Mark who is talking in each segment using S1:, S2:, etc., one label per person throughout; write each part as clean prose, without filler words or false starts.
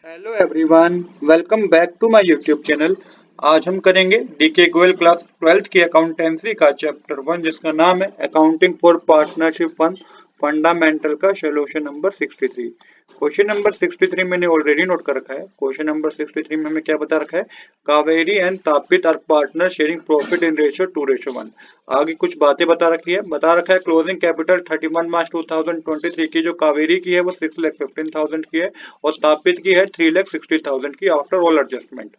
S1: Hello everyone, welcome back to my YouTube channel. आज हम करेंगे डीके गोयल क्लास 12th की अकाउंटेंसी का चैप्टर 1 जिसका नाम है accounting for partnership fund fundamental का सोल्यूशन नंबर 63। क्वेश्चन नंबर 63 मैंने ऑलरेडी नोट कर रखा है। क्वेश्चन नंबर 63 में हमें क्या बता रखा है? Kaveri and Tapti are partner sharing profit in ratio 2:1। आगे कुछ बातें बता रखी है। बता रखा है क्लोजिंग कैपिटल 31 मार्च 2023 की जो कावेरी की है वो 6,15,000 की है और तापित की है 3,60,000 की after all adjustment.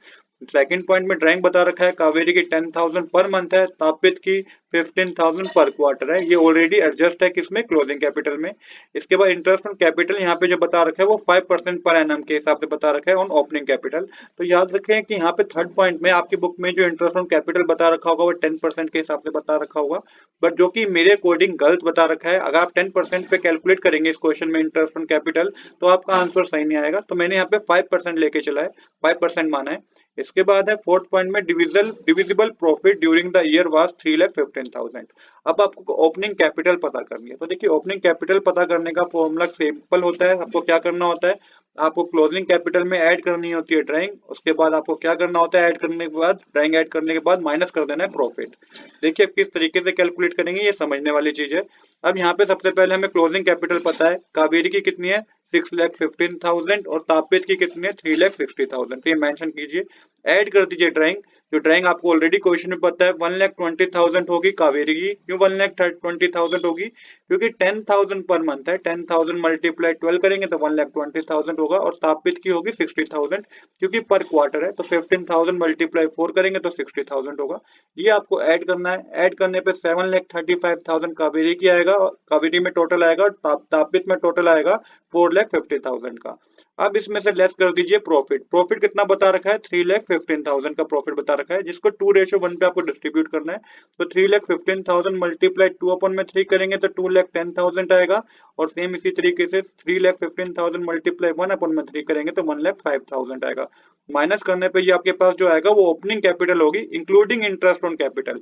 S1: Second point में ड्राइंग बता रखा है कावेरी की 10,000 पर मंथ है, तापित की 15,000 पर क्वार्टर है। ये ऑलरेडी एडजस्ट है किसमें? क्लोजिंग कैपिटल में। इसके बाद इंटरेस्ट ऑन कैपिटल यहाँ पे जो बता रखा है वो 5% पर एनम के हिसाब से बता रखा है ऑन ओपनिंग कैपिटल। तो याद रखें कि यहाँ पे थर्ड पॉइंट में आपकी बुक में जो इंटरेस्ट ऑन कैपिटल बता रखा होगा वो 10% के हिसाब से बता रखा होगा, बट जो कि मेरे अकॉर्डिंग गलत बता रखा है। अगर आप 10% पे कैलकुलेट करेंगे इस क्वेश्चन में इंटरेस्ट ऑन कैपिटल तो आपका आंसर सही नहीं आएगा। तो मैंने यहाँ पे 5% लेके चला है, 5% माना है। इसके बाद है फोर्थ पॉइंट में divisible profit during the year was 3,15,000। अब आपको ओपनिंग कैपिटल पता करनी है। तो देखिए ओपनिंग कैपिटल पता करने का फॉर्मूला सिंपल होता है। आपको क्या करना होता है? आपको क्लोजिंग कैपिटल में ऐड करनी होती है ड्राइंग, उसके बाद आपको क्या करना होता है? ऐड करने के बाद ड्राइंग ऐड करने के बाद माइनस कर देना है प्रॉफिट। देखिए अब किस तरीके से कैलकुलेट करेंगे ये समझने वाली चीज है। अब यहाँ पे सबसे पहले हमें क्लोजिंग कैपिटल पता है, कावेरी की कितनी है? 6,15,000 और तापित की कितनी है? 3,60,000। तो ये मेंशन कीजिए, ऐड कर दीजिए ड्राइंग। जो ड्राइंग आपको ऑलरेडी क्वेश्चन में पता है 1,20,000 होगी कावेरी की। क्यों 1,20,000 होगी? क्योंकि 10,000 पर मंथ है, 10,000 मल्टीप्लाई 12 करेंगे तो 1,20,000 होगा और तापित की होगी 60,000 क्योंकि पर क्वार्टर है। तो 15,000 मल्टीप्लाई 4 करेंगे तो 60,000 होगा। ये आपको ऐड करना है। ऐड करने पे 7,35,000 कावेरी की आएगा, कावेरी में टोटल आएगा और तापित में टोटल आएगा 4,50,000 का। अब इसमें से लेस कर दीजिए प्रॉफिट। प्रॉफिट कितना बता रखा है? 3,15,000 का प्रॉफिट बता रखा है, जिसको 2:1 पे आपको डिस्ट्रीब्यूट करना है। तो 3,15,000 मल्टीप्लाई 2/3 करेंगे तो 2,10,000 आएगा और सेम इसी तरीके से 3,15,000 मल्टीप्लाई 1/3 करेंगे तो 1,05,000 आएगा। माइनस करने पे ये आपके पास जो आएगा वो ओपनिंग कैपिटल होगी इंक्लूडिंग इंटरेस्ट ऑन कैपिटल।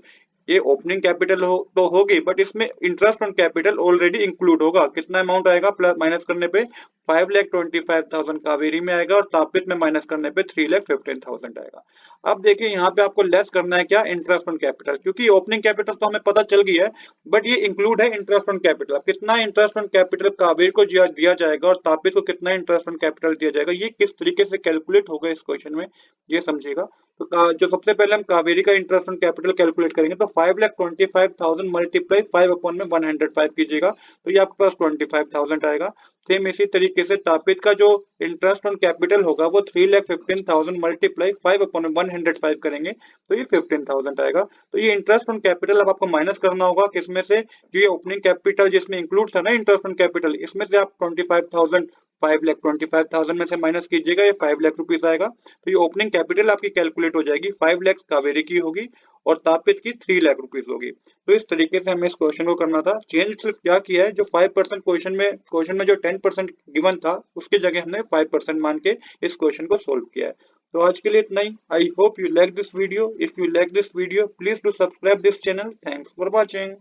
S1: ये ओपनिंग कैपिटल तो होगी बट इसमें interest on capital already include होगा। कितना अमाउंट आएगा प्लस माइनस करने पे? 5,25,000 कावेरी में आएगा और तापित में माइनस करने पे 3,15,000 आएगा। अब देखिए यहाँ पे आपको लेस करना है क्या? इंटरेस्ट ऑन कैपिटल, क्योंकि ओपनिंग कैपिटल तो हमें पता चल गई है बट ये इंक्लूड है इंटरेस्ट ऑन कैपिटल। कितना इंटरेस्ट ऑन कैपिटल कावेरी को दिया जाएगा और तापित को कितना इंटरेस्ट ऑन कैपिटल दिया जाएगा, ये किस तरीके से कैलकुलेट होगा इस क्वेश्चन में ये समझिएगा। तो जो सबसे पहले हम कावेरी का इंटरेस्ट ऑन कैपिटल कैलकुलेट करेंगे तो 5,25,000 मल्टीप्लाई 5/105 कीजिएगा तो ये आपके पास 25,000 आएगा। सेम इसी तरीके से तापित का जो इंटरेस्ट ऑन कैपिटल होगा वो 3,15,000 मल्टीप्लाई 5/105 करेंगे तो ये 15,000 आएगा। तो ये इंटरेस्ट ऑन कैपिटल अब आपको माइनस करना होगा किसमें से? जो ये ओपनिंग कैपिटल जिसमें इंक्लूड था ना इंटरेस्ट ऑन कैपिटल, इसमें से आप 25,000 5,25,000 में से माइनस कीजिएगा, ये 5 लाख रुपीज आएगा। तो ये ओपनिंग कैपिटल आपकी कैलकुलेट हो जाएगी। 5 लाख कावेरी की होगी और तापित की 3 लाख रुपीज होगी। तो इस तरीके से हमें इस क्वेश्चन को करना था। चेंज सिर्फ क्या किया है, जो 5% क्वेश्चन में जो 10% गिवन था उसकी जगह हमने 5% मान के इस क्वेश्चन को सोल्व किया है। तो आज के लिए इतना ही। I hope you like this video. If you like this video please do subscribe this channel. Thanks for watching.